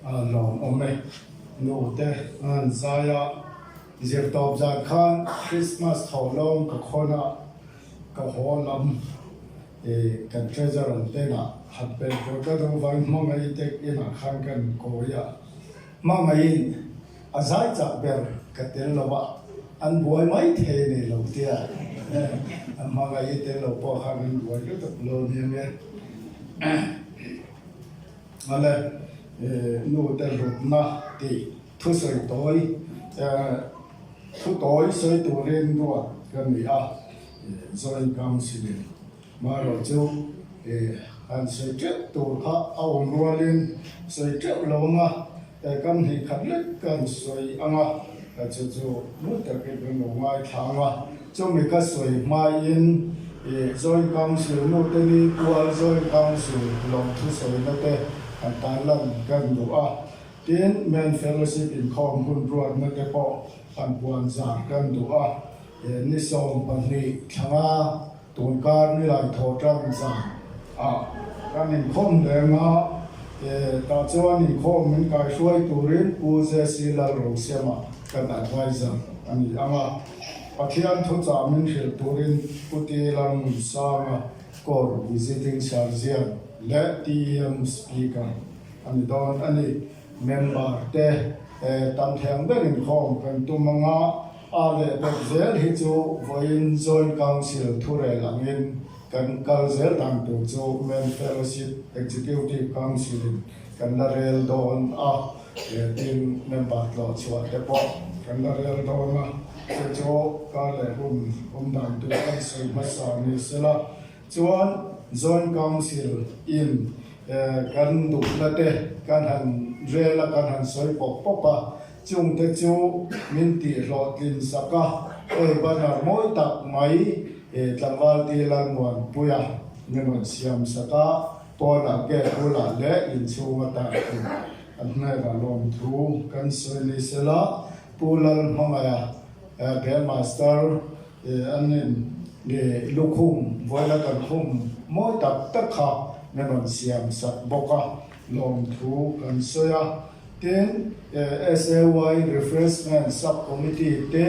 lon ome nu te an zaya zir top za khan Christmas tholom ka khona ka holam kan treasure an te na happe ko ka do vai mangai te ina khan kan ko ya mangai azai cha ber ka tel lawa an boy mai the ne lo tia mangai te lo po khan boy ka lo ne me ale nu te rut na ti thu soi toi thu toi soi tu ren ro kan ni a zoi kam silin mà rồi chú anh sẽ chết tù thọ ông luôn sẽ chết lâu mà cầm thì khát lết cần soi ăn à chú muốn tập cái bên ngoài thang à chú mình cái soi mai in rồi cầm soi nô tên đi qua rồi cầm soi lòng thu soi nó thế anh ta làm cần đủ à tiến men fellowship in com hun ruột nó thế bỏ anh buồn giảng cần đủ à ní song bằng ní thằng à tuần can như là thổ trăng giang cái này không để mà ta cho anh không mình cái suy tu rin u ze si la rong xem mà cái advisor anh ấy mà bắt hiện thu trả mình sẽ tu rin u ti lang sang cor visiting sergeant let TM speaker anh don anh member te tam thang bên không cần tu manga ale zel hi chu voin joint council thure langin kan kalzel dang tu chu men fellowship executive council kan la rel don team member lo chwa te po kan la rel don se chu ka le dang tu kan sei ma sa ni sela chuan joint council in kan du la te kan han rela kan han soi pop popa chung te chu min ti ro tin saka banar moi tak mai tlangwal ti lan wan puya ngon siam saka pona ke pula le in chunga ta an na ra lom thu kan soi ni sela pulal mangaya be master anin ge lukhum voila kan khum moi tak tak kha ngon siam sak boka lom thu kan soya then SAY refreshment subcommittee te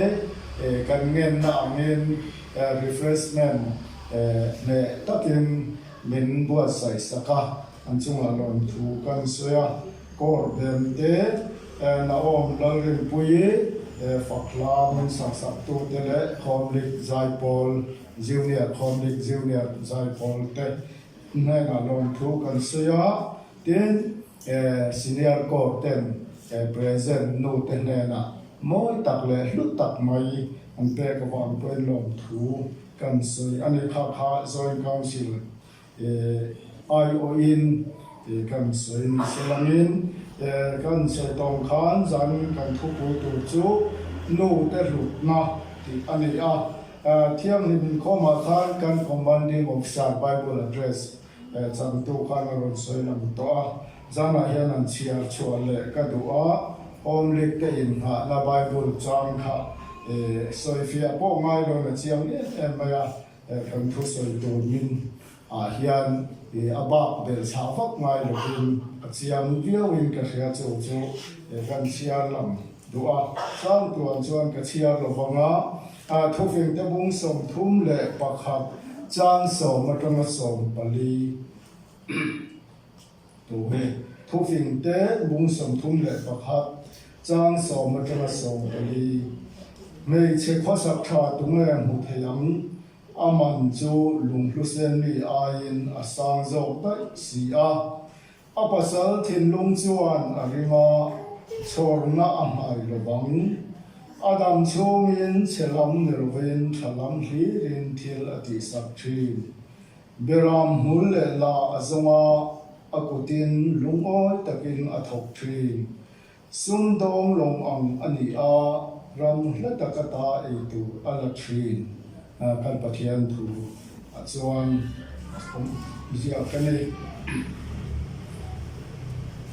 kan ngen na amen refreshment ne takin min bua sai saka anchunga lon thu kan soya kor dem te na om lalrin puye fakla min sak tu te le khomlik zaipol junior zaipol te na lon thu kan soya then senior court ten present no ten na moi tak le hlut tak mai an pe ka wan pen lom thu kan soi ani kha joint council IO in kan soi ni selangin kan se tong khan zan kan thu pu tu chu no te hlut na ti ani thiam ni bin khoma khan kan commanding officer bible address chang tu khan ron soi lam to zana hian an chia chua le ka du'a omlik te in ha la bible chang kha soifia po ngai lo na chiang e maya kan thu soi tu min hian abak bel cha fak ngai lo in chiang viawin ka khia chu kan chia lam du'a sang tuan chuan ka chia lo wanga thu fing te bung som thum le pakhat chang som atanga som pali tu he thu phim te bung som thum le pakhat chang som atanga som ali mei che khosak tha tunga mu theyam aman chu lung hlusen mi ain asang zo ta si apasal thin lung chuan arima chorna amai lobang adam chungin chelam nervin thalam hi rin thil ati sak thin beram hul le la azonga akutin lungoi takin athok thi sundong long ang ani ram hladakata eitu ala thin kan pathian thu chuan zia kani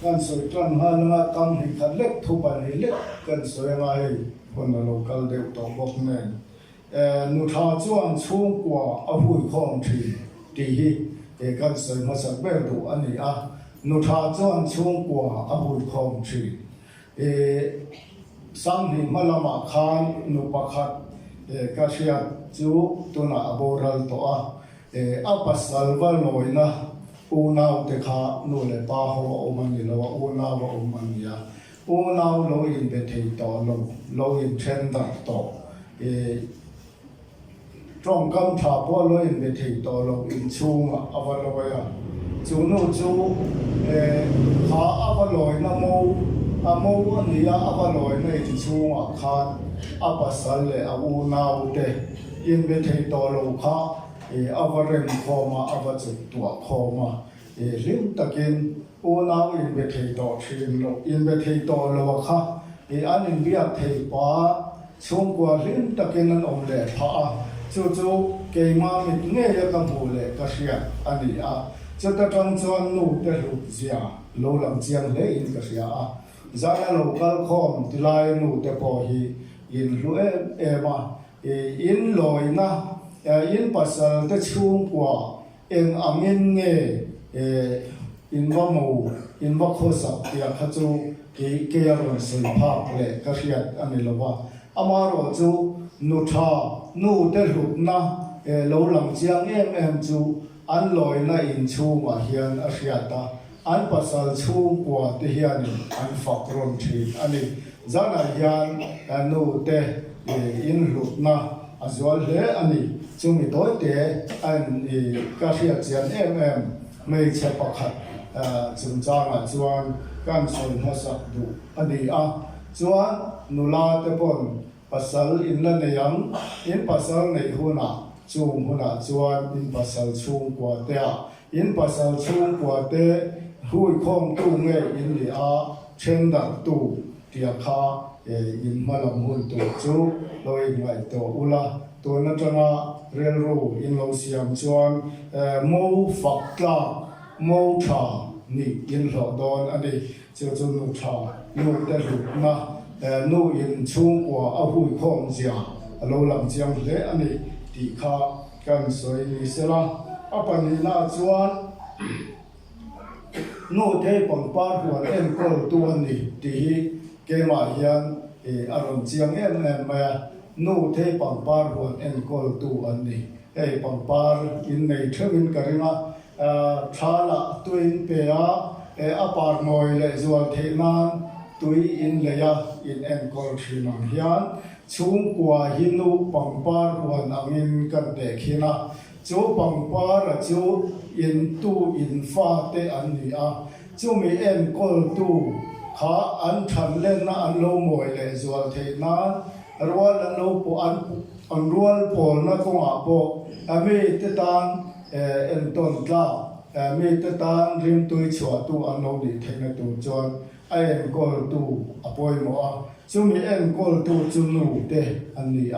kan soi tran halanga kam hi khalek thu ban hi le kan soi ngai hon local deu to bok ne nu tha chuan chung kwa a hui khom thi ti hi kan soi ma sak ber du ani nu tha chuan chung kwa a bul khom thi sang hi malama khan nu pakhat ka hriat chu tuna aboral to a pasal wal noina unau te kha nu le pa ho omani lo unau omania unau lo in be thei to lo in chen da to trong kam tha po lo in be thei to lo in chung avalo ya chu nu chu kha avaloi na mo amo ania avaloi na in chung khan apasal le unau te in be thei to lo kha avarem khoma avachuk tua khoma lim takin unau in be thei to thin lo in be thei to lo kha an in bia thei pa chung kwa lim takin an om le pha chu ke ma mit nge ya ka mu le ka sia ani chu ta tang chuan nu te lu zia lo lam chiang le in ka sia zana local khom tilai nu te po hi in lu ma in loi na in pasal te chung kwa en amin nge in va mo in va kho sa tia kha chu ke ya ron sei pha le ka riat ani lova amaro chu nu tha nu te lut na lo lam chiang em chu an loi na in chung wa hian a riata an pasal chung kwa te hian an fak ron thi ani zana hian nu te in lut na azwal le ani chung mi toy te an ka riat chian em mei che pakhat chung changa chuan kan soi na sak du ani chuan nula te pon pasal in la neyang in pasal nei huna chung huna chuan in pasal chung kwa te in pasal chung kwa te hui khom tu nge in li chen da tu tia kha in malam hun tu chu loi ngai to ula to na tanga rel ro in lo siam chuan mo fakla mo tha ni in lo don ani chu nu tha nu te lu na nu in chung kwa a hui khom zia lo lam chiang le ani ti kha kan soi ni sela apani na chuan nu te pang par huan em kol tu ani ti ke ma hian aron chiang em ma nu te pang par huan em kol tu ani pang par in nei thewin karinga thala tuin pe a par noi le zual the nan tui in leya in em kol thrinang hian chung kwa hinu pang par huan angin kan te khina chu pang par chu in tu in fa te an ni chu mi em kol tu kha an than len na an lo moi le zual the nan rual an lo po an rual pol na ko nga po ami te tan en ton tla mi te tan rim tui chua tu an lo ni thena tu chuan em kol tu apoi mo chu mi em kol tu chu nu te an ni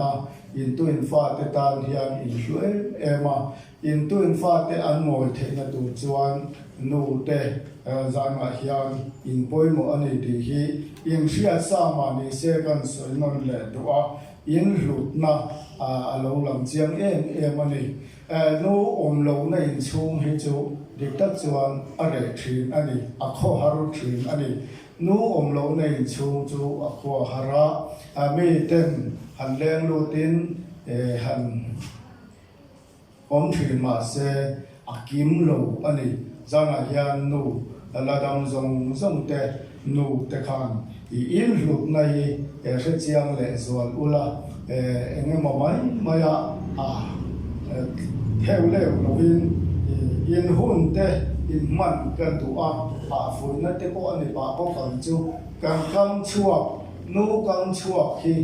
in tu in fa te tan hian in hlue ema in tu in fa te an moi thena tu chuan nu te zanga hian in poi mo ani ti hi in ria sa ma ni se kan soi non le tu in lut na alo lam chiang em ani nu om lo na in chung hi chu dik tak chuan a re thin ani a kho haru thin ani nu om lo na in chung chu a kho hara mi ten han leng lu tin han om thin ma se a kim lo ani zanga hian nu ladam zong te nu te khan in lut na hi re chiang le zual ula enge maya theo leo lovin in hun te in man kan tu phun na te po ani pa po kan chu kan kam chuak nu kam chuak hi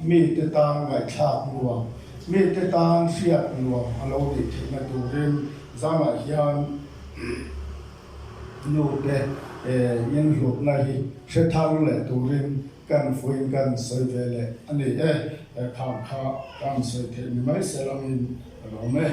mi te tang ngai thak nuwa mi te tang fiat nuwa alo di na tu rin zama hian nu te in lut na hi se thang le tu rin kan fuin kan soi vele ani kham kha kan soi the ni mai selamin lo me